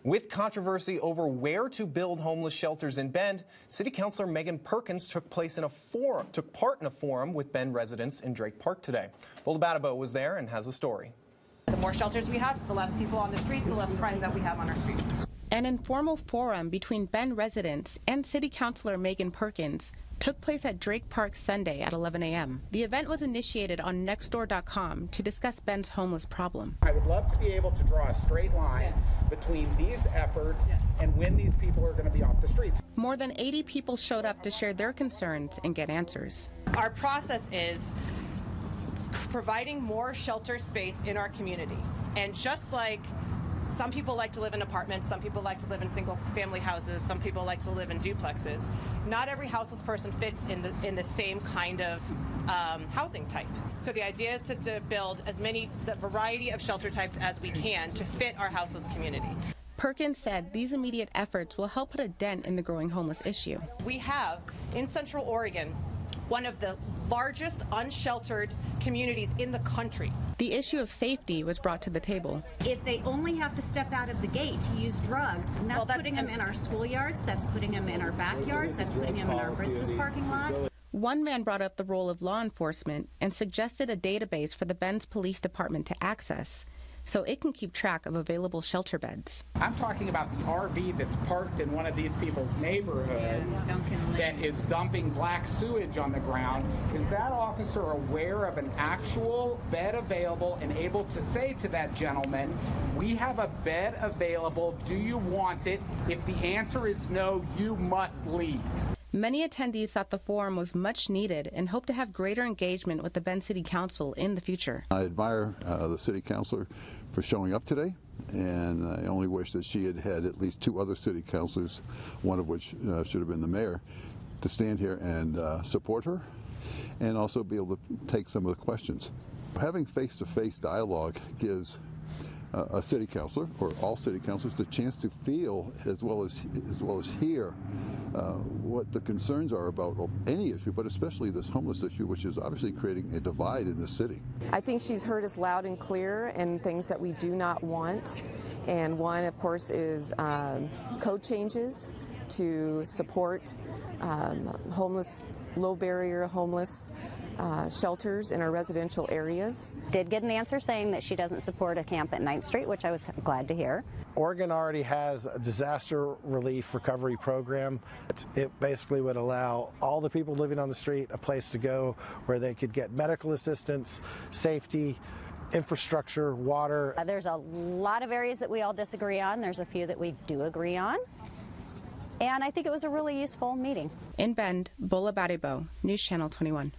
With controversy over where to build homeless shelters in Bend, City Councilor Megan Perkins took part in a forum with Bend residents in Drake Park today. Bola Badibo was there and has the story. The more shelters we have, the less people on the streets, the less crime that we have on our streets. An informal forum between Bend residents and City Councilor Megan Perkins took place at Drake Park Sunday at 11 a.m. The event was initiated on Nextdoor.com to discuss Bend's homeless problem. I would love to be able to draw a straight line between these efforts and when these people are going to be off the streets. More than 80 people showed up to share their concerns and get answers. Our process is providing more shelter space in our community. And just like some people like to live in apartments, some people like to live in single-family houses, some people like to live in duplexes. Not every houseless person fits in the same kind of housing type. So the idea is to build the variety of shelter types as we can to fit our houseless community. Perkins said these immediate efforts will help put a dent in the growing homeless issue. We have, in Central Oregon, one of the largest unsheltered communities in the country. The issue of safety was brought to the table. If they only have to step out of the gate to use drugs, and that's putting them in our schoolyards, that's putting them in our backyards, that's putting them in our business parking lots. One man brought up the role of law enforcement and suggested a database for the Bend's Police Department to access, so it can keep track of available shelter beds. I'm talking about the RV that's parked in one of these people's neighborhoods that is dumping black sewage on the ground. Is that officer aware of an actual bed available and able to say to that gentleman, we have a bed available, do you want it? If the answer is no, you must leave. Many attendees thought the forum was much needed and hope to have greater engagement with the Bend City Council in the future. I admire the City Councilor for showing up today, and I only wish that she had had at least 2 other City Councilors, one of which should have been the mayor, to stand here and support her and also be able to take some of the questions. Having face-to-face dialogue gives a city councilor, or all city councilors, the chance to feel as well as hear what the concerns are about any issue, but especially this homeless issue, which is obviously creating a divide in the city. I think she's heard us loud and clear in things that we do not want, and one, of course, is code changes to support homeless, low-barrier homeless shelters in our residential areas. Did get an answer saying that she doesn't support a camp at 9th Street, which I was glad to hear. Oregon already has a disaster relief recovery program. It basically would allow all the people living on the street a place to go where they could get medical assistance, safety, infrastructure, water. There's a lot of areas that we all disagree on. There's a few that we do agree on. And I think it was a really useful meeting. In Bend, Bola Badibo, News Channel 21.